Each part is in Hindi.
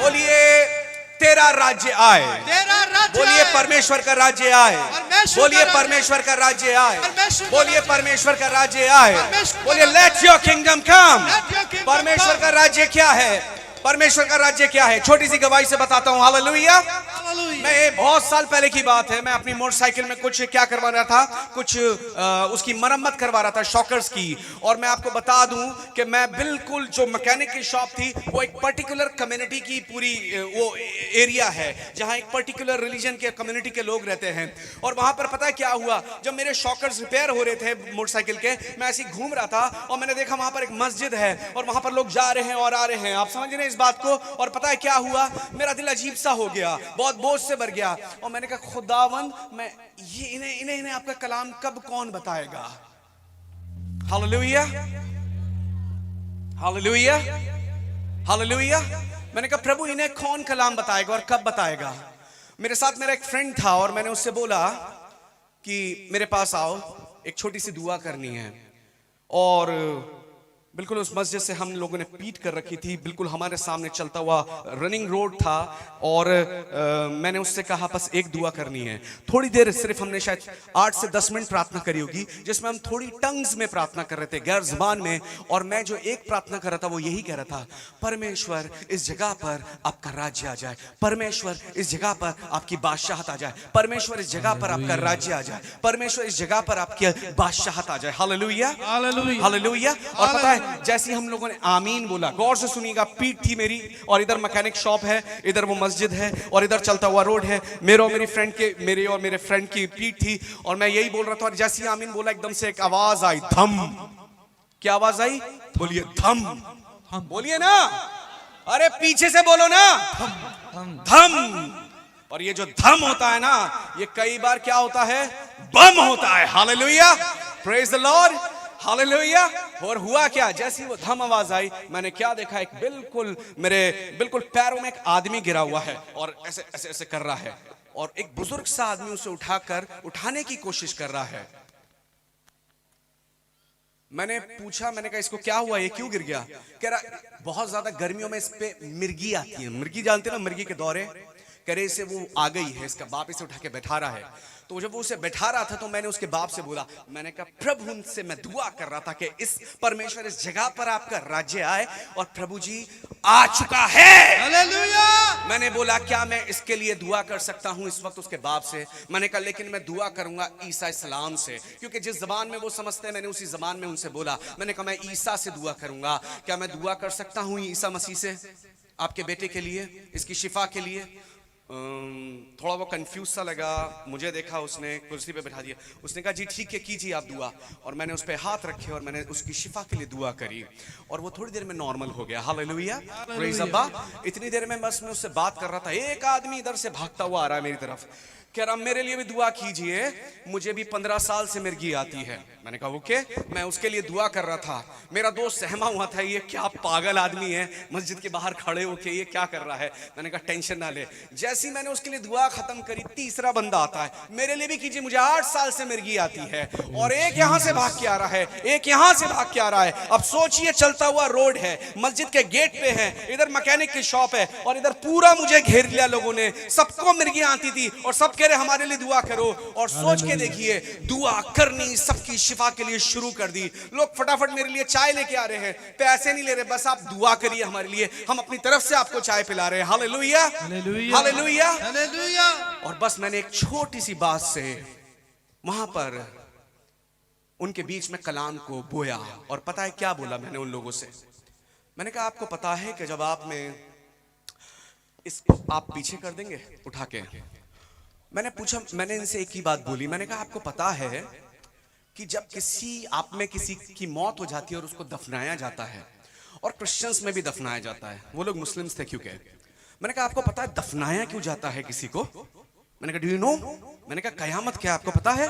बोलिए तेरा राज्य आए, बोलिए परमेश्वर का राज्य आए, बोलिए परमेश्वर का राज्य आए, बोलिए परमेश्वर का राज्य आए, बोलिए लेट योर किंगडम कम। परमेश्वर का राज्य क्या है? परमेश्वर का राज्य क्या है? छोटी सी गवाही से बताता हूं। हालेलुया। मैं बहुत साल पहले की बात है, मैं अपनी मोटरसाइकिल में कुछ क्या करवा रहा था, कुछ उसकी मरम्मत करवा रहा था, शॉकर्स की। और मैं आपको बता दूं कि मैं बिल्कुल, जो मैकेनिक की शॉप थी वो एक पर्टिकुलर कम्युनिटी की पूरी वो एरिया है जहां एक पर्टिकुलर रिलीजन के कम्युनिटी के लोग रहते हैं। और वहां पर पता है क्या हुआ, जब मेरे शॉकर्स रिपेयर हो रहे थे मोटरसाइकिल के, मैं ऐसे घूम रहा था और मैंने देखा वहां पर एक मस्जिद है और वहां पर लोग जा रहे हैं और आ रहे हैं। आप समझ रहे हैं इस बात को? और पता है क्या हुआ, मेरा दिल अजीब सा हो गया, बहुत बोझ से भर गया। और मैंने कहा खुदावंद, मैं ये इन्हें आपका कलाम कब कौन बताएगा? Hallelujah, hallelujah, hallelujah. मैंने कहा प्रभु इन्हें कौन कलाम बताएगा और कब बताएगा? मेरे साथ मेरा एक फ्रेंड था और मैंने उससे बोला कि मेरे पास आओ, एक छोटी सी दुआ करनी है। और बिल्कुल उस मस्जिद से हम लोगों ने पीट कर रखी थी, बिल्कुल हमारे सामने चलता हुआ रनिंग रोड था। और मैंने उससे कहा बस एक दुआ करनी है। थोड़ी देर सिर्फ हमने शायद 8 से 10 मिनट प्रार्थना करी होगी, जिसमें हम थोड़ी टंग्स में प्रार्थना कर रहे थे, गैर ज़बान में। और मैं जो एक प्रार्थना कर रहा था वो यही कह रहा था, परमेश्वर इस जगह पर आपका राज्य आ जाए, परमेश्वर इस जगह पर आपकी बादशाहत आ जाए, परमेश्वर इस जगह पर आपका राज्य आ जाए, परमेश्वर इस जगह पर आपकी बादशाहत आ जाए। Hallelujah, hallelujah. और पता है जैसे हम लोगों ने आमीन बोला, गौर से सुनिएगा, पीठ थी मेरी और इधर मैकेनिक शॉप है, इधर वो मस्जिद है और इधर चलता हुआ रोड है। मेरे और मेरे फ्रेंड की पीठ थी और मैं यही बोल रहा था। और जैसे ही आमीन बोला एकदम से एक आवाज आई, धम। क्या आवाज आई? बोलिए धम। बोलिए ना, अरे पीछे से बोलो ना, धम। और ये जो धम होता है ना, ये कई बार क्या होता है? बम होता है। Hallelujah, praise the Lord, hallelujah. और हुआ क्या, जैसी वो धम आवाज आई, मैंने क्या देखा, एक मेरे बिल्कुल पैरों में एक आदमी गिरा हुआ है और ऐसे ऐसे ऐसे कर रहा है। और एक बुजुर्ग सा आदमी उसे उठाने की कोशिश कर रहा है। मैंने पूछा, मैंने कहा इसको क्या हुआ, ये क्यों गिर गया? कह रहा बहुत ज्यादा गर्मियों में इस पे मिर्गी आती है। मिर्गी जानते ना, मिर्गी के दौरे। कह रहे इसे वो आ गई है, इसका बाप इसे उठा के बैठा रहा है। तो जब वो उसे बैठा रहा था तो मैंने उसके बाप से बोला, मैंने कहा प्रभु उनसे मैं दुआ कर रहा था कि इस परमेश्वर इस जगह पर आपका राज्य आए, और प्रभु जी आ चुका है। हालेलुया। मैंने बोला क्या मैं इसके लिए दुआ कर सकता हूं इस वक्त? उसके बाप से मैंने कहा लेकिन मैं दुआ करूंगा ईसा इस्लाम से, क्योंकि जिस जबान में वो समझते हैं मैंने उसी जबान में उनसे बोला। मैंने कहा मैं ईसा से दुआ करूंगा। क्या मैं दुआ कर सकता हूं ईसा मसीह से आपके बेटे के लिए, इसकी शिफा के लिए? थोड़ा वो कंफ्यूज सा लगा, मुझे देखा, उसने कुर्सी पे बैठा दिया। उसने कहा जी ठीक है, कीजिए आप दुआ। और मैंने उस पे हाथ रखे और मैंने उसकी शिफा के लिए दुआ करी और वो थोड़ी देर में नॉर्मल हो गया। हालेलुया, प्रेज़ अब्बा। इतनी देर में बस मैं उससे बात कर रहा था, एक आदमी इधर से भागता हुआ आ रहा है मेरी तरफ, कह रहा मेरे लिए भी दुआ कीजिए, मुझे भी 15 साल से मिर्गी आती है। मैंने कहा ओके, मैं उसके लिए दुआ कर रहा था। मेरा दोस्त सहमा हुआ था, ये क्या पागल आदमी है, मस्जिद के बाहर खड़े होके ये क्या कर रहा है। मैंने कहा टेंशन ना ले। जैसी मैंने उसके लिए दुआ खत्म करी, तीसरा बंदा आता है, मेरे लिए भी कीजिए, मुझे 8 साल से मिर्गी आती है। और एक यहां से भाग के आ रहा है, एक यहां से भाग के आ रहा है। अब सोचिए चलता हुआ रोड है, मस्जिद के गेट पे है, इधर मैकेनिक की शॉप है और इधर पूरा मुझे घेर लिया लोगों ने। सबको मिर्गी आती थी और सब कह रहे हमारे लिए दुआ करो। और सोच के देखिए, दुआ करनी सबकी शिफा के लिए शुरू कर दी। लोग फटाफट मेरे लिए चाय लेके आ रहे हैं, पैसे नहीं ले रहे, बस आप दुआ करिए हमारे लिए, हम अपनी तरफ से आपको चाय पिला रहे हैं। Hallelujah, hallelujah, hallelujah. और बस मैंने एक छोटी सी बात से वहां पर उनके बीच में कलाम को बोया। और पता है क्या बोला मैंने उन लोगों से? मैंने कहा आपको पता है कि जब आप में इसको आप पीछे कर देंगे उठा के। मैंने पूछा, मैंने इनसे एक ही बात बोली, मैंने कहा आपको पता है कि जब आप में किसी की मौत हो जाती है और उसको दफनाया जाता है, और क्रिश्चियंस में भी दफनाया जाता है, वो लोग मुस्लिम्स थे क्योंकि। मैंने कहा आपको पता है दफनाया क्यों जाता है किसी को? मैंने कहा डू यू नो? मैंने कहा कयामत क्या आपको पता है?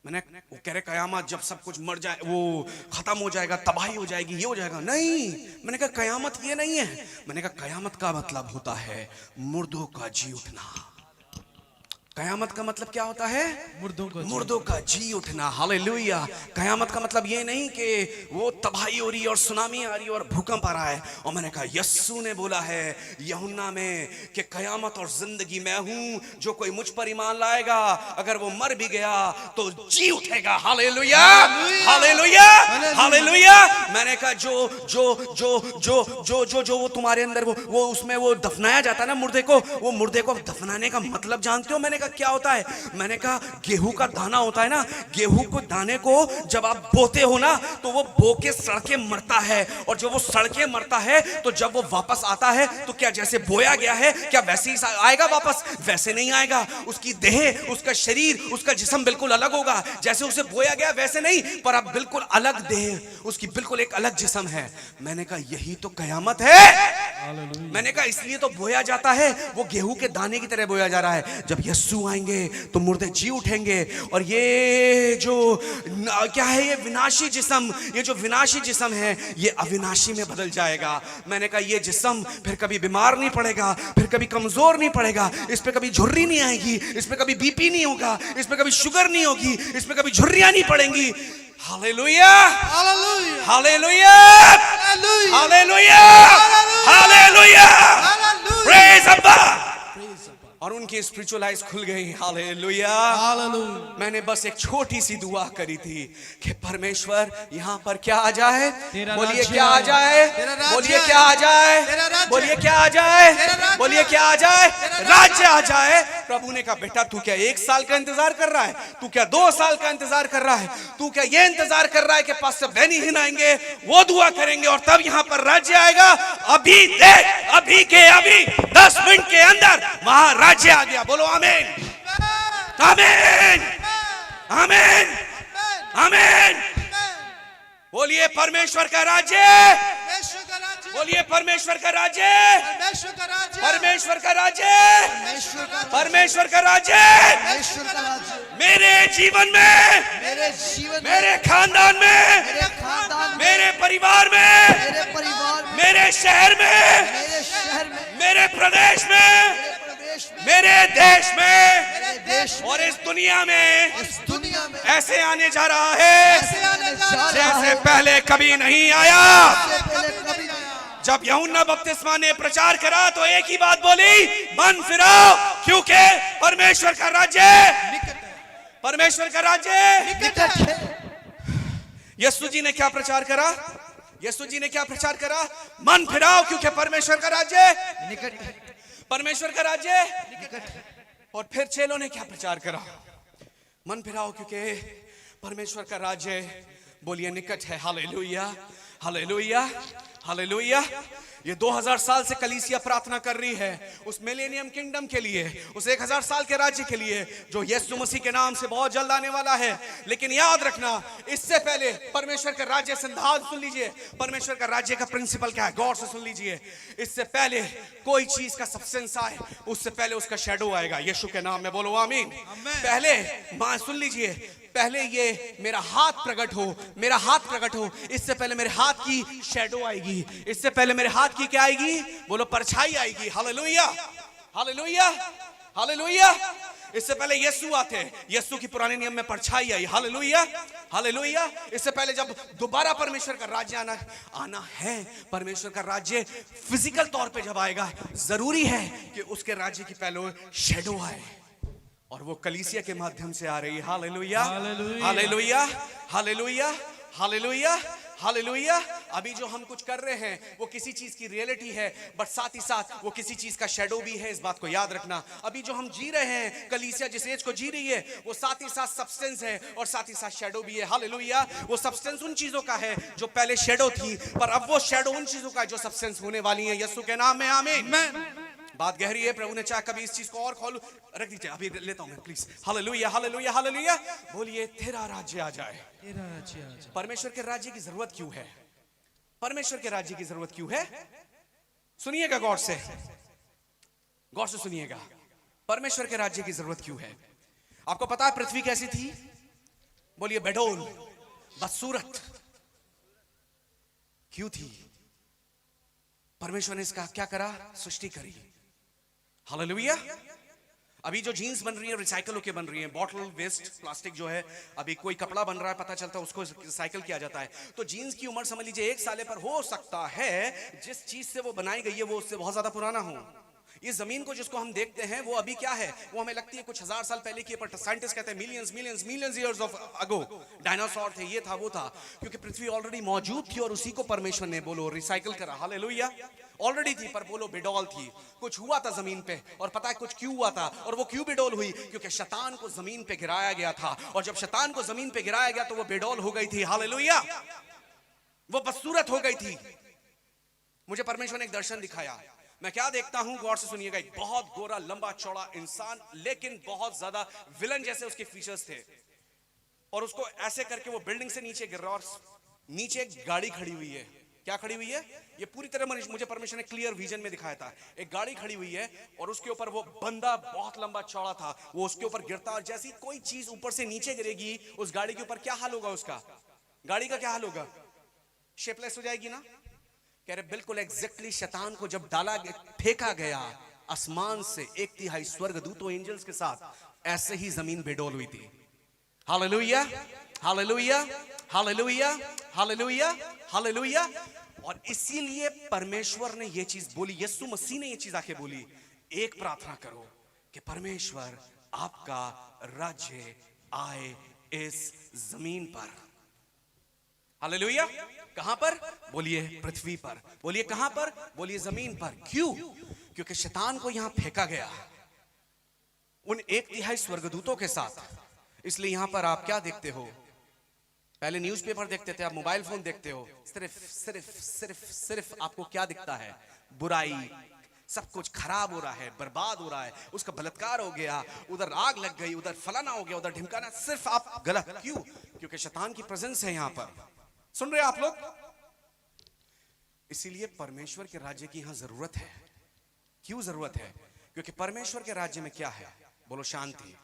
मैंने वो कह रहे कयामत जब सब कुछ मर जाए, वो खत्म हो जाएगा, तबाही हो जाएगी, ये हो जाएगा। नहीं, मैंने कहा कयामत ये नहीं है। मैंने कहा कयामत का मतलब होता है मुर्दों का जी उठना। कयामत का मतलब क्या होता है? मुर्दों का जी उठना। हालेलुया। कयामत का मतलब ये नहीं कि वो तबाही हो रही है और सुनामी आ रही है और भूकंप आ रहा है। और मैंने कहा यस्सु ने बोला है यूहन्ना में कि कयामत और जिंदगी मैं हूं, जो कोई मुझ पर ईमान लाएगा अगर वो मर भी गया तो जी उठेगा। Hallelujah, hallelujah, hallelujah. मैंने कहा जो जो जो जो जो जो जो वो तुम्हारे अंदर वो उसमें वो दफनाया जाता है ना मुर्दे को, वो मुर्दे को दफनाने का मतलब जानते हो? मैंने कहा क्या होता है? मैंने कहा गेहूं का दाना होता है ना, गेहूं को दाने को जब आप बोते हो ना तो वो बो के सड़के मरता है, और जब वो सड़के मरता है तो जब वो वापस आता है तो क्या जैसे बोया गया है क्या वैसे ही आएगा वापस? वैसे नहीं आएगा। उसकी देह, उसका शरीर, उसका जिस्म बिल्कुल अलग होगा। जैसे उसे बोया गया वैसे नहीं, पर अब बिल्कुल अलग देह, उसकी बिल्कुल एक अलग जिस्म है। मैंने कहा यही तो कयामत है। मैंने कहा इसलिए तो बोया जाता है, वो गेहूं के दाने की तरह बोया जा रहा है। जब यस्सु आएंगे तो मुर्दे जी उठेंगे, और ये जो क्या है, ये विनाशी जिस्म, ये जो विनाशी जिस्म है ये अविनाशी में बदल जाएगा। मैंने कहा ये जिस्म फिर कभी बीमार नहीं पड़ेगा, फिर कभी कमजोर नहीं पड़ेगा, इस पे कभी झुर्री नहीं आएगी, इस पे कभी बीपी नहीं होगा, इस पे कभी शुगर नहीं होगी, इस पे कभी झुर्रियां नहीं पड़ेंगी। Hallelujah, hallelujah, hallelujah, hallelujah, hallelujah, praise अब्बा। और उनकी स्पिरिचुअल आइज खुल गई। Hallelujah, hallelujah. मैंने बस एक छोटी सी दुआ करी थी कि परमेश्वर यहाँ पर क्या आ जाए। बोलिए क्या आ जाए, बोलिए क्या आ जाए, बोलिए क्या आ जाए, बोलिए क्या आ जाए, राज्य आ जाए। प्रभु ने कहा बेटा तू क्या 1 साल का इंतजार कर रहा है, तू क्या 2 साल का इंतजार कर रहा है, तू क्या ये इंतजार कर रहा है कि पास्टर बेनी हिन आएंगे, वो दुआ करेंगे और तब यहाँ पर राज्य आएगा? अभी देख, अभी के अभी 10 मिनट के अंदर वहां राज्य आ गया। बोलो आमीन, आमीन, आमीन, आमीन। बोलिए परमेश्वर का राज्य, बोलिए परमेश्वर का राज्य, परमेश्वर का राज्य, परमेश्वर का राज्य मेरे जीवन में, मेरे खानदान में, मेरे परिवार में, मेरे शहर में, मेरे प्रदेश में, मेरे देश में और इस दुनिया में ऐसे आने जा रहा है जैसे पहले कभी नहीं आया। जब यूहन्ना बपतिस्मा ने प्रचार करा तो एक ही बात बोली, मन फिराओ क्योंकि परमेश्वर का राज्य, परमेश्वर का राज्य। यीशु जी ने क्या प्रचार करा? यीशु जी ने क्या प्रचार करा? मन फिराओ क्योंकि परमेश्वर का राज्य निकट है, परमेश्वर का राज्य। और फिर चेलों ने क्या प्रचार करा? मन फिराओ क्योंकि परमेश्वर का राज्य, बोलिए निकट है। Hallelujah, hallelujah, hallelujah. ये 2000 साल से कलीसिया प्रार्थना कर रही है उस मिलेनियम किंगडम के लिए, उस 1000 साल के राज्य के लिए जो यीशु मसीह के नाम से बहुत जल्द आने वाला है। लेकिन याद रखना, इससे पहले परमेश्वर का राज्य सिद्धांत सुन लीजिए, परमेश्वर का राज्य का प्रिंसिपल क्या है गौर से सुन लीजिए। इससे पहले कोई चीज का सब्सटेंस आए उससे पहले उसका शैडो आएगा। यीशु के नाम में बोलो आमीन। पहले मां सुन लीजिए, पहले ये मेरा हाथ प्रकट हो, मेरा हाथ प्रकट हो, इससे पहले मेरे हाथ की शैडो आएगी, इससे पहले मेरे हाथ की क्या आएगी? बोलो परछाई आएगी। Hallelujah, hallelujah, hallelujah. इससे पहले यीशु आते, यीशु की पुराने नियम में परछाई आई। Hallelujah, hallelujah. इससे पहले जब दोबारा परमेश्वर का राज्य आना है, परमेश्वर का राज्य फिजिकल तौर पे जब आएगा, जरूरी है कि उसके राज्य की पहले शैडो आए, और वो कलीसिया के माध्यम से आ रही है। Hallelujah, hallelujah, hallelujah, hallelujah, hallelujah. अभी जो हम कुछ कर रहे हैं वो किसी चीज की रियलिटी है, बट साथ ही साथ वो किसी चीज का शैडो भी है, इस बात को याद रखना। अभी जो हम जी रहे हैं, कलीसिया जिस एज को जी रही है, वो साथ ही साथ सब्सटेंस है और साथ ही साथ शैडो भी है। हालेलुया। वो सब्सटेंस उन चीजों का है जो पहले शैडो थी, पर अब वो शैडो उन चीजों का है जो सब्सटेंस होने वाली है। यीशु के नाम में आमीन। बात गहरी है, प्रभु ने चाहा कभी इस चीज को और खोलू, रख दीजिए, अभी लेता हूं मैं प्लीज। Hallelujah, hallelujah, hallelujah. बोलिए तेरा राज्य आ जाए, तेरा राज्य आ जाए। परमेश्वर के राज्य की जरूरत क्यों है? परमेश्वर के राज्य की जरूरत क्यों है? सुनिएगा गौर से, गौर से सुनिएगा। परमेश्वर के राज्य की जरूरत क्यों है? आपको पता है पृथ्वी कैसी थी? बोलिए बेडोल, बदसूरत क्यों थी? परमेश्वर ने इसका क्या करा? सृष्टि करी। हालेलुया। अभी जो जीन्स बन रही है रिसाइकल होके बन रही है, बॉटल वेस्ट प्लास्टिक जो है, अभी कोई कपड़ा बन रहा है पता चलता है उसको रिसाइकल किया जाता है। तो जीन्स की उम्र समझ लीजिए 1 साल पर हो सकता है जिस चीज से वो बनाई गई है वो उससे बहुत ज्यादा पुराना हो। ये जमीन को जिसको हम देखते हैं वो अभी क्या है, वो हमें लगती है कुछ हजार साल पहले की, पर साइंटिस्ट कहते हैं millions millions millions years of ago dinosaur थे, ये था वो था, क्योंकि पृथ्वी ऑलरेडी मौजूद थी और उसी को परमेश्वर ने बोलो रिसाइकल करा। हालेलुया। ऑलरेडी थी पर बोलो बेडौल थी, कुछ हुआ था जमीन पे, और पता है कुछ क्यों हुआ था, और वो क्यों बेडौल हुई, क्योंकि शैतान को जमीन पे गिराया गया था, और जब शैतान को जमीन पे गिराया गया तो वो बेडौल हो गई थी। हालेलुया। वो बदसूरत हो गई थी। मुझे परमेश्वर ने एक दर्शन दिखाया, मैं क्या देखता हूं गौर से सुनिएगा, एक बहुत गोरा लंबा चौड़ा इंसान, लेकिन बहुत ज्यादा विलन जैसे उसके फीचर्स थे, और उसको ऐसे करके वो बिल्डिंग से नीचे गिर रहा, और नीचे एक गाड़ी खड़ी हुई है। क्या खड़ी हुई है, ये पूरी तरह मुझे परमेश्वर ने क्लियर विजन में दिखाया था। एक गाड़ी खड़ी हुई है और उसके ऊपर वो बंदा बहुत लंबा चौड़ा था, वो उसके ऊपर गिरता, और जैसी कोई चीज ऊपर से नीचे गिरेगी उस गाड़ी के ऊपर क्या हाल होगा, उसका गाड़ी का क्या हाल होगा, शेपलेस हो जाएगी ना। कह रहे बिल्कुल एग्जैक्टली शैतान को जब फेंका गया आसमान से 1/3 स्वर्गदूतों एंजल्स के साथ, ऐसे ही जमीन बेडौल हुई थी। Hallelujah hallelujah hallelujah hallelujah hallelujah. और इसीलिए परमेश्वर ने यह चीज बोली, यीशु मसीह ने यह चीज आके बोली, एक प्रार्थना करो कि परमेश्वर आपका राज्य आए इस जमीन पर। हालेलुया। कहां पर, बोलिए पृथ्वी पर। बोलिए कहां पर, बोलिए जमीन पर। क्यों, क्योंकि शैतान को यहां फेंका गया उन 1/3 स्वर्गदूतों के साथ। इसलिए यहां पर आप क्या देखते हो, पहले न्यूज़पेपर देखते थे, आप मोबाइल फोन देखते हो, सिर्फ सिर्फ सिर्फ सिर्फ आपको क्या दिखता है, बुराई, सब कुछ खराब हो रहा है, बर्बाद हो रहा है, उसका बलात्कार हो गया, उधर आग लग गई, उधर फलाना हो गया, उधर ढिमकाना, सिर्फ आप गलत। क्यों, क्योंकि शैतान की प्रेजेंस है यहां पर। सुन रहे आप लोग, इसीलिए परमेश्वर के राज्य की यहां जरूरत है। क्यों जरूरत है, क्योंकि परमेश्वर के राज्य में क्या है, बोलो शांति।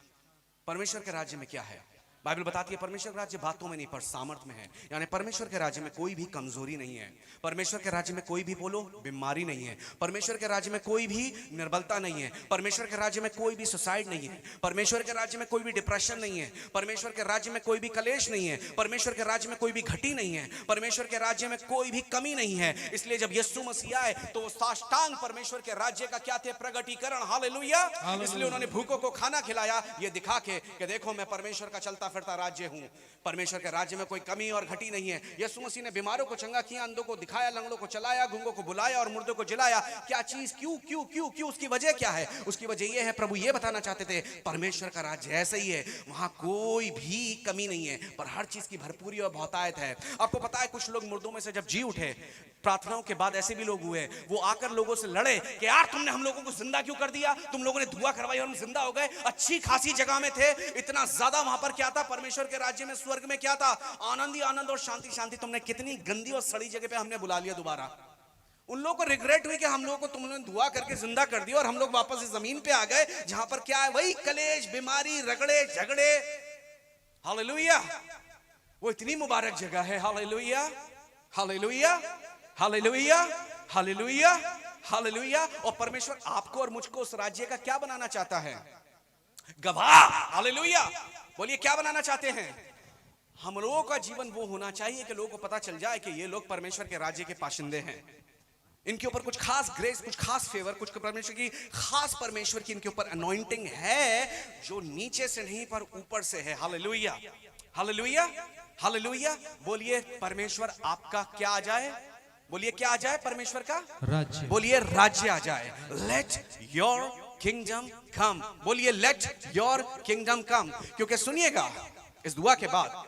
परमेश्वर के राज्य में क्या है, बाइबल बताती है परमेश्वर का राज्य बातों में नहीं पर सामर्थ में है। यानी परमेश्वर के राज्य में कोई भी कमजोरी नहीं है, परमेश्वर के राज्य में कोई भी बोलो बीमारी नहीं है, परमेश्वर के राज्य में कोई भी निर्बलता नहीं है, परमेश्वर के राज्य में कोई भी सुसाइड नहीं है, परमेश्वर के राज्य में कोई भी डिप्रेशन नहीं है, परमेश्वर के राज्य में कोई भी कलेश नहीं है, परमेश्वर के राज्य में कोई भी घटी नहीं है, परमेश्वर के राज्य में कोई भी कमी नहीं है। इसलिए जब यीशु मसीह आए तो वो साष्टांग परमेश्वर के राज्य का क्या थे, प्रगटीकरण। हालेलुया। इसलिए उन्होंने भूखों को खाना खिलाया, ये दिखा के कि देखो मैं परमेश्वर का चलता फिरता राज्य हूं, परमेश्वर के राज्य में कोई कमी और घटी नहीं है। यीशु मसीह ने बीमारों को चंगा किया, अंधों को दिखाया, लंगड़ों को चलाया, गूंगों को बुलाया और मुर्दों को जिलाया। क्या चीज, क्यों क्यों क्यों क्यों, उसकी वजह क्या है, उसकी वजह यह है, प्रभु ये बताना चाहते थे परमेश्वर का राज्य ऐसा ही है, वहां कोई भी कमी नहीं है, पर हर चीज की भरपूरी और बहुतायत है। आपको पता है कुछ लोग मुर्दों में से जब जी उठे, प्रार्थनाओं के बाद ऐसे भी लोग हुए, वो आकर लोगों से लड़े कि यार तुमने हम लोगों को जिंदा क्यों कर दिया, तुम लोगों ने दुआ करवाई और हम जिंदा हो गए, अच्छी खासी जगह में थे, इतना ज्यादा वहां पर क्या था, परमेश्वर के राज्य में, स्वर्ग में क्या था, आनंद ही आनंद और शांति शांति। तुमने कितनी गंदी और सड़ी जगह पे हमने बुला लिया दोबारा। उन लोगों को रिग्रेट हुई कि हम लोगों को तुमने दुआ करके जिंदा कर दिया और हम लोग वापस इस जमीन पे आ गए जहां पर क्या है, वही कलेश, बीमारी, रगड़े झगड़े। हालेलुया। वो इतनी मुबारक जगह है। Hallelujah hallelujah hallelujah hallelujah hallelujah. और परमेश्वर आपको और मुझको उस राज्य का क्या बनाना चाहता है, गवाह। हालेलुया। बोलिए क्या बनाना चाहते हैं, हम लोगों का जीवन वो होना चाहिए कि लोगों को पता चल जाए कि ये लोग परमेश्वर के राज्य के पाशिंदे हैं, इनके ऊपर कुछ खास ग्रेस, कुछ खास फेवर, कुछ परमेश्वर की खास, परमेश्वर की इनके ऊपर अनॉइंटिंग है जो नीचे से नहीं पर ऊपर से है। Hallelujah hallelujah hallelujah. बोलिए परमेश्वर आपका क्या आ जाए, बोलिए क्या आ जाए, परमेश्वर का राज्य। बोलिए राज्य आ जाए। लेट योर किंगडम कम। बोलिए लेट योर किंगडम कम। क्योंकि सुनिएगा इस दुआ के बाद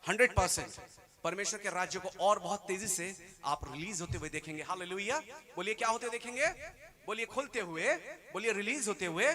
100% परमेश्वर के राज्य को और बहुत तेजी से आप रिलीज होते हुए देखेंगे। हालेलुया। बोलिए क्या होते देखेंगे, बोलिए खुलते हुए, बोलिए रिलीज होते हुए,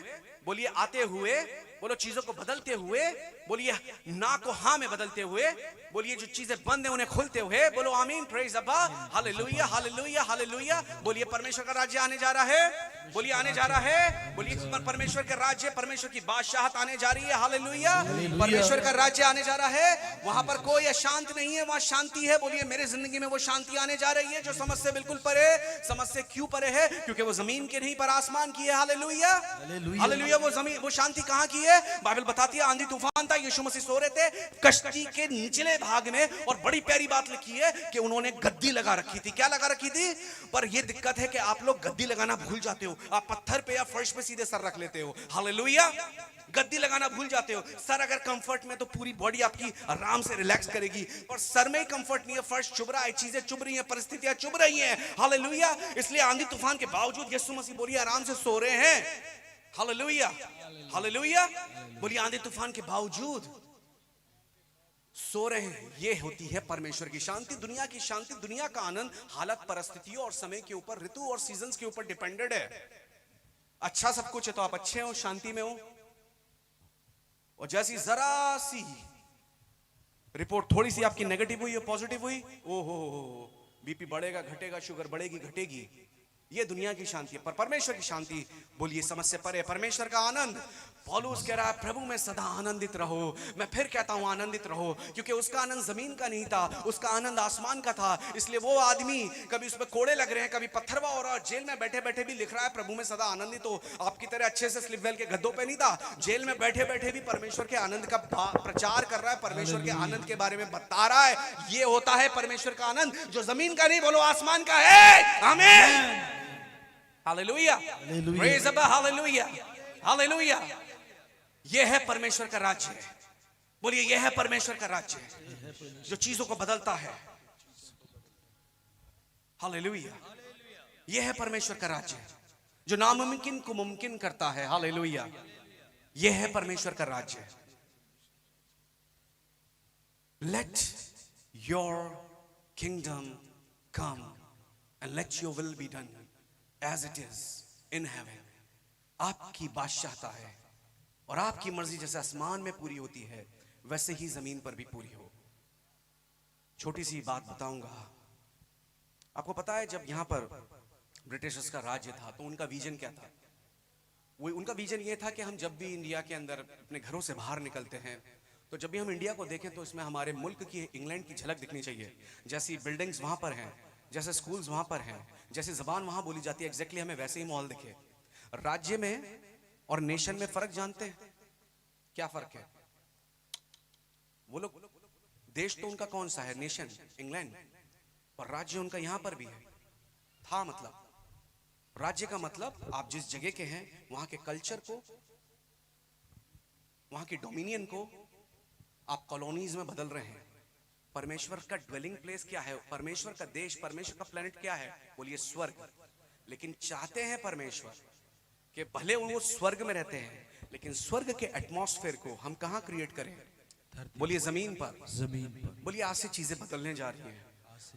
बोलिए आते हुए, बोलो चीजों को बदलते हुए, बोलिए ना को हां में बदलते हुए, बोलिए जो चीजें बंद है उन्हें खुलते हुए, बोलो आमीन, प्रेज अब्बा। Hallelujah hallelujah hallelujah. बोलिए परमेश्वर का राज्य आने जा रहा है, बोलिए आने जा रहा है, बोलिए परमेश्वर के राज्य, परमेश्वर की बादशाहत आने जा रही है। हालेलुया। परमेश्वर का राज्य आने जा रहा है, वहां पर कोई अशांत नहीं है, वहां शांति है। बोलिए मेरे जिंदगी में वो शांति आने आने जा रही है जो समझ से बिल्कुल परे। समझ से क्यों परे है? क्योंकि वो जमीन के नहीं पर आसमान की है। Hallelujah, hallelujah. वो जमीन, वो शांति कहां की है? बाइबल बताती है आंधी तूफान था, यीशु मसीह सो रहे थे कश्ती के निचले भाग में, और बड़ी प्यारी बात लिखी है कि उन्होंने गद्दी लगा रखी थी। क्या लगा रखी थी? पर यह दिक्कत है कि आप लोग गद्दी लगाना भूल जाते हो। आप पत्थर पे या फर्श पे सीधे सर रख लेते हो। हालेलुया। गद्दी लगाना भूल जाते हो। सर अगर कंफर्ट में तो पूरी बॉडी आपकी आराम से रिलैक्स करेगी, पर सर में ही कंफर्ट नहीं है, फर्श चुभ रहा है, चीजें चुभ रही हैं, परिस्थितियां चुभ रही हैं। हालेलुया। इसलिए आंधी तूफान के बावजूद यीशु मसीह बोलिए आराम से सो रहे हैं। Hallelujah, hallelujah. बोलिए आंधी तूफान के बावजूद सो रहे हैं। ये होती है परमेश्वर की शांति। दुनिया की शांति, दुनिया का आनंद हालत, परिस्थितियों और समय के ऊपर, ऋतु और सीजन्स के ऊपर डिपेंडेड है। अच्छा सब कुछ है तो आप अच्छे हो, शांति में हो, और जैसी जरा सी रिपोर्ट थोड़ी सी आपकी नेगेटिव हुई या पॉजिटिव हुई, ओहो, बीपी बढ़ेगा घटेगा, शुगर बढ़ेगी घटेगी। ये दुनिया की शांति है। पर परमेश्वर की शांति बोलिए समझ से परे। परमेश्वर का आनंद, पौलुस कह रहा है प्रभु में सदा आनंदित रहो। मैं फिर कहता हूं आनंदित रहो, क्योंकि उसका आनंद जमीन का नहीं था, उसका आनंद आसमान का था। इसलिए वो आदमी, कभी उसमें कोड़े लग रहे हैं, कभी पत्थरवा हो रहा है, जेल में बैठे बैठे भी लिख रहा है प्रभु में सदा आनंदित हो। आपकी तरह अच्छे से स्लिप वेल के गद्दों पे नहीं था, जेल में बैठे बैठे भी परमेश्वर के आनंद का प्रचार कर रहा है, परमेश्वर के आनंद के बारे में बता रहा है। ये होता है परमेश्वर का आनंद, जो जमीन का नहीं, बोलो आसमान का है। आमीन, hallelujah, praise the hallelujah, hallelujah. यह है परमेश्वर का राज्य। बोलिए यह है परमेश्वर का राज्य, जो चीजों को बदलता है। हालेलुया। यह है परमेश्वर का राज्य, जो नामुमकिन को मुमकिन करता है। हालेलुया। यह है परमेश्वर का राज्य। Let your kingdom come and let your will be done as it is in heaven। आपकी बादशाहता है और आपकी मर्जी जैसे आसमान में पूरी होती है, वैसे ही जमीन पर भी पूरी हो। छोटी सी बात बताऊंगा आपको। पता है जब यहां पर ब्रिटिशर्स का राज्य था तो उनका विजन क्या था? वो उनका विजन ये था कि हम जब भी इंडिया के अंदर अपने घरों से बाहर निकलते हैं, तो जब भी हम इंडिया को देखें तो इसमें हमारे मुल्क की, इंग्लैंड की झलक दिखनी चाहिए। जैसी बिल्डिंग्स वहां पर हैं, जैसे स्कूल्स वहां पर हैं, जैसे जबान वहां बोली जाती है, एग्जैक्टली हमें वैसे ही माहौल दिखे। राज्य में और नेशन में फर्क जानते हैं? क्या फर्क है? वो लोग, देश तो उनका कौन सा है? नेशन इंग्लैंड, पर राज्य उनका यहां पर भी है था। मतलब राज्य का मतलब आप जिस जगह के हैं वहां के कल्चर को, वहां की डोमिनियन को आप कॉलोनीज में बदल रहे हैं। परमेश्वर का ड्वेलिंग प्लेस क्या है? परमेश्वर का देश, परमेश्वर का प्लेनेट क्या है? बोलिए स्वर्ग। लेकिन चाहते हैं परमेश्वर कि भले वो स्वर्ग में रहते हैं, लेकिन स्वर्ग के एटमॉस्फेयर को हम कहां क्रिएट करें? बोलिए जमीन पर। जमीन पर। बोलिए आज से चीजें बदलने जा रही हैं।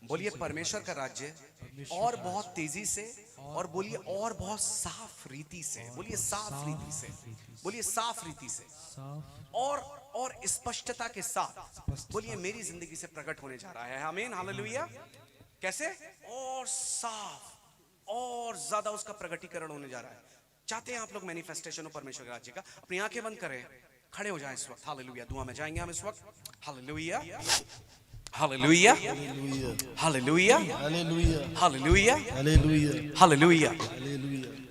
बोलिए परमेश्वर का राज्य और बहुत तेजी से, और बोलिए और बहुत साफ रीति से। बोलिए साफ रीति से। बोलिए साफ रीति से और स्पष्टता के साथ बोलिए मेरी जिंदगी से प्रकट होने जा रहा है। आमीन, हालेलुया। कैसे? और साफ और ज्यादा उसका प्रकटीकरण होने जा रहा है। चाहते हैं आप लोग मैनिफेस्टेशन हो परमेश्वर के राज्य का? अपनी आंखें बंद करें, खड़े हो जाएं इस वक्त। हालेलुया। दुआ में जाएंगे हम इस वक्त। Hallelujah, hallelujah, hallelujah, hallelujah, hallelujah, hallelujah, hallelujah,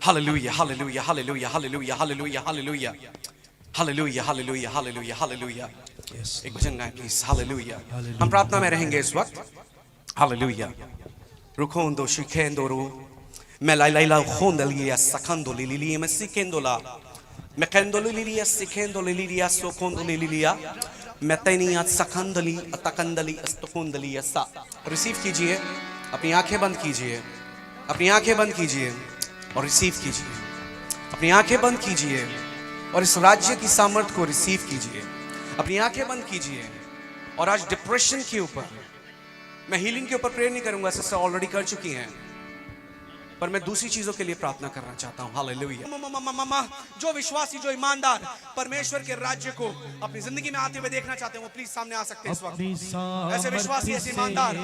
hallelujah, hallelujah, hallelujah, hallelujah, hallelujah, hallelujah, hallelujah, hallelujah, hallelujah. एक भजन गाएं प्लीज। हालेलुया। हम प्रार्थना में रहेंगे इस वक्त। हालेलुया। रुकोंदो शिखेंदोरो मैं लाइला खोंदलिया सखंदो लिलिया मैं सिकेंदोला मैं केंदोलो लिलिया सिकेंदो लिलिया सोकोंदो लिलिया मैं तैनिया सखंदली अतकंदली अस्तकोंदली असा। रिसीव कीजिए, अपनी आंखें बंद कीजिए, अपनी आंखें बंद कीजिए और रिसीव कीजिए। अपनी आंखें बंद कीजिए और इस राज्य की सामर्थ को रिसीव कीजिए। अपनी आंखें बंद कीजिए। और आज डिप्रेशन के ऊपर मैं हीलिंग के ऊपर प्रेयर नहीं करूंगा, सिस्टर ऑलरेडी कर चुकी हैं। पर मैं दूसरी चीजों के लिए प्रार्थना करना चाहता हूँ। हालेलुया। जो विश्वासी, जो ईमानदार परमेश्वर के राज्य को अपनी जिंदगी में आते हुए देखना चाहते हैं, वो प्लीज सामने आ सकते हैं इस वक्त। ऐसे विश्वासी, ऐसे ईमानदार,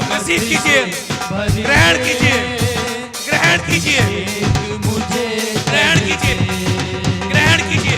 नसीब कीजिए, ग्रहण कीजिए, ग्रहण कीजिए, ग्रहण कीजिए, ग्रहण कीजिए।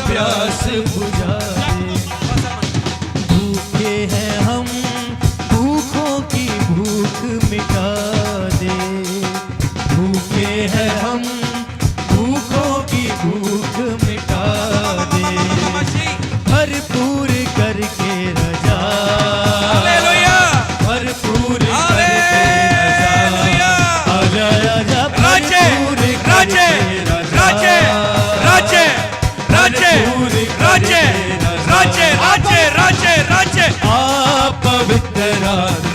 प्यास बुझा दे, भूखे हैं हम, भूखों की भूख मिटा दे, भूखे हैं हम, भूखों की भूख मिटा दे, भरपूर करके रजा, भरपूर करके रजा, आजा आजा भरपूर करके राज्य राज्य राज्य राज्य राज्य राज्य आप पवित्र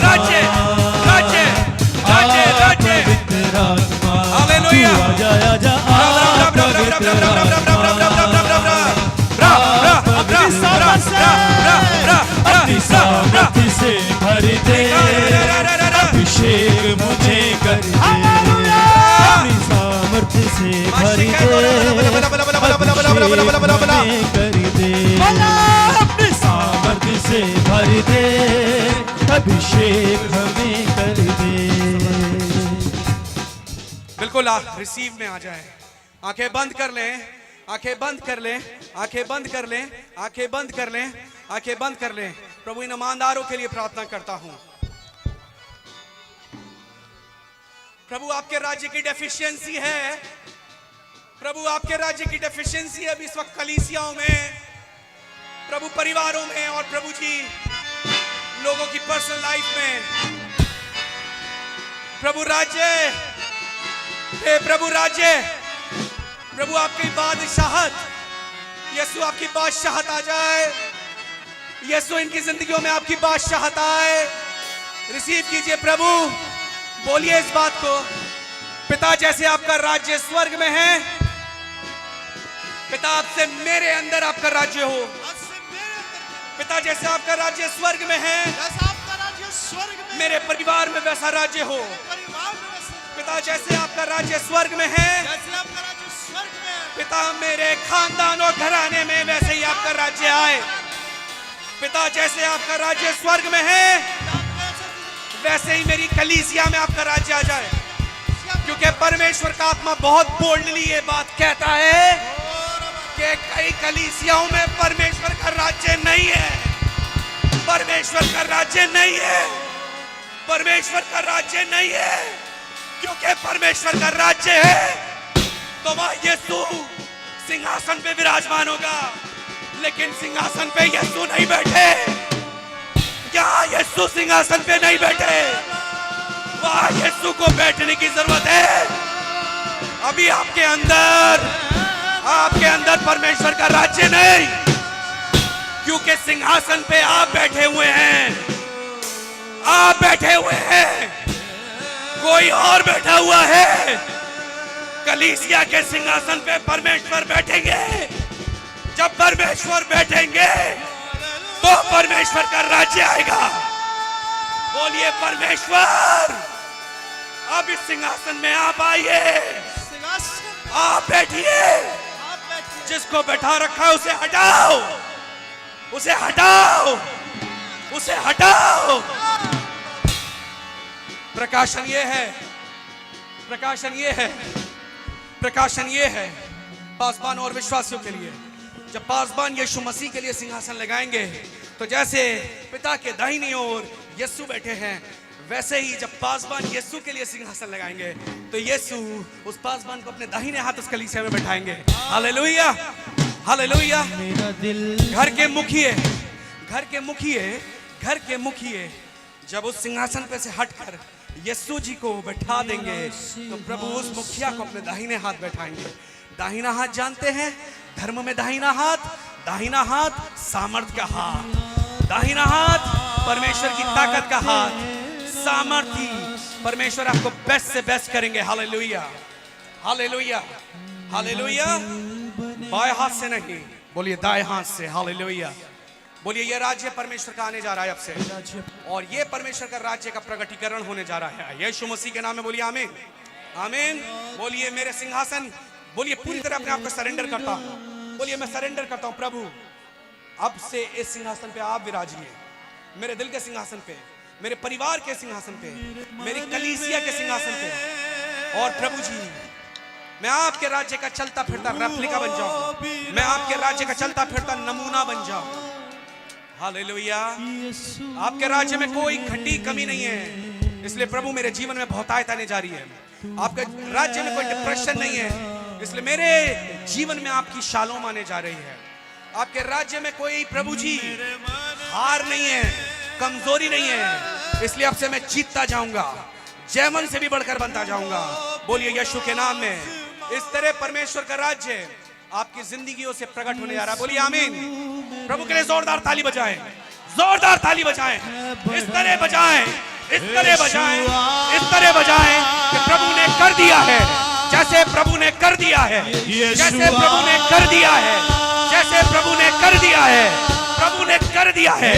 राज्य राज्य राज्य राज्य पवित्र आत्मा, हालेलुया। आजा आजा आप पवित्र अपनी सामर्थ्य से भर दे, अभिषेक मुझे कर दे, अपनी सामर्थ्य से भर दे, कर दे, अपने सामर्थ्य से भर दे, अभिषेक हमें कर दे। बिल्कुल आप रिसीव में आ जाए। आंखें बंद कर लें, आंखें बंद कर लें, आंखें बंद कर लें, आंखें बंद कर लें, आंखें बंद कर लें। प्रभु इन ईमानदारों के लिए प्रार्थना करता हूं। प्रभु आपके राज्य की डेफिशिएंसी है, प्रभु आपके राज्य की डेफिशिएंसी है इस वक्त कलीसियाओं में, प्रभु परिवारों में, और प्रभु जी लोगों की पर्सनल लाइफ में। प्रभु राज्य, हे प्रभु राज्य, प्रभु आपकी बादशाहत, यीशु आपकी बादशाहत आ जाए, यीशु इनकी जिंदगियों में आपकी बादशाहत आए। रिसीव कीजिए प्रभु, बोलिए इस बात को। पिता जैसे आपका राज्य स्वर्ग में है, पिता आपसे मेरे अंदर आपका राज्य हो। पिता जैसे आपका राज्य स्वर्ग में है, मेरे परिवार में वैसा राज्य हो। पिता जैसे आपका राज्य स्वर्ग में है, पिता मेरे खानदान और घराने में वैसे ही आपका राज्य आए। पिता जैसे आपका राज्य स्वर्ग में है, वैसे ही मेरी कलीसिया में आपका राज्य आ जाए। क्योंकि परमेश्वर का आत्मा बहुत बोल्डली ये बात कहता है कि कई कलीसियाओं में परमेश्वर का राज्य नहीं है, परमेश्वर का राज्य नहीं है, परमेश्वर का राज्य नहीं है। क्योंकि परमेश्वर का राज्य है तो वहां यीशु सिंहासन पे विराजमान होगा, लेकिन सिंहासन पे यीशु नहीं बैठे। यहाँ यीशु सिंहासन पे नहीं बैठे, वहां यीशु को बैठने की जरूरत है। अभी आपके अंदर परमेश्वर का राज्य नहीं, क्योंकि सिंहासन पे आप बैठे हुए हैं, आप बैठे हुए हैं, कोई और बैठा हुआ है। कलीसिया के सिंहासन पे परमेश्वर बैठेंगे। जब परमेश्वर बैठेंगे तो परमेश्वर का राज्य आएगा। बोलिए परमेश्वर अब इस सिंहासन में आप आइए, आप बैठिए। जिसको बैठा रखा है उसे हटाओ, उसे हटाओ, उसे हटाओ। प्रकाशन ये है, प्रकाशन ये है, प्रकाशन ये है पासबान और विश्वासियों के लिए। जब पासबान यीशु मसीह के लिए सिंहासन लगाएंगे तो जैसे पिता के दाहिनी ओर यीशु बैठे हैं, वैसे ही जब पासबान यीशु के लिए सिंहासन लगाएंगे तो यीशु उस पासबान को अपने दाहिने हाथ उस कलीसिया में बैठाएंगे। Hallelujah, hallelujah. मेरा दिल घर के मुखिए, घर के मुखिए, घर के मुखिए जब उस सिंहासन पे से हटकर यीशु जी को बैठा देंगे तो प्रभु उस मुखिया को अपने दाहिने हाथ बैठाएंगे। दाहिना हाथ जानते हैं, धर्म में दाहिना हाथ, दाहिना हाथ सामर्थ का हाथ, दाहिना हाथ परमेश्वर की ताकत का हाथ, सामर्थी। परमेश्वर आपको बेस्ट से बेस्ट करेंगे। Hallelujah, hallelujah, hallelujah. बाएं हाथ से नहीं, बोलिए दाएं हाथ से। हालेलुया। बोलिए ये राज्य परमेश्वर का आने जा रहा है अब से, और ये परमेश्वर का राज्य का प्रकटीकरण होने जा रहा है यीशु मसीह के नाम में। बोलिए आमीन, आमीन। बोलिए मेरे सिंहासन, बोलिए पूरी तरह अपने आप को सरेंडर करता हूं। बोलिए मैं सरेंडर करता हूं प्रभु, अब से इस सिंहासन पे आप विराजिए, मेरे दिल के सिंहासन पे, मेरे परिवार के सिंहासन पे, मेरी कलीसिया के सिंहासन पे। और प्रभु जी मैं आपके राज्य का चलता फिरता रेप्लिका बन जाऊं, मैं आपके राज्य का चलता फिरता नमूना बन जाऊं। हालेलुया। आपके राज्य में कोई घटी कमी नहीं है, इसलिए प्रभु मेरे जीवन में बहुतायत आने जा रही है। आपके राज्य में कोई डिप्रेशन नहीं है, इसलिए मेरे जीवन में आपकी शालोम आने जा रही है। आपके राज्य में कोई प्रभु जी हार नहीं है, कमजोरी नहीं है, इसलिए अब से मैं जीतता जाऊंगा, जयमन से भी बढ़कर बनता जाऊंगा। बोलिए यीशु के नाम में। इस तरह परमेश्वर का राज्य आपकी जिंदगियों से प्रकट होने जा रहा है। बोलिए आमीन। प्रभु के लिए जोरदार ताली बजाएं, जोरदार ताली बजाएं, इस तरह बजाएं, इस तरह बजाएं, इस तरह बजाएं कि प्रभु ने कर दिया है, जैसे प्रभु ने कर दिया है, जैसे प्रभु ने कर दिया है, जैसे प्रभु ने कर दिया है, प्रभु ने कर दिया है।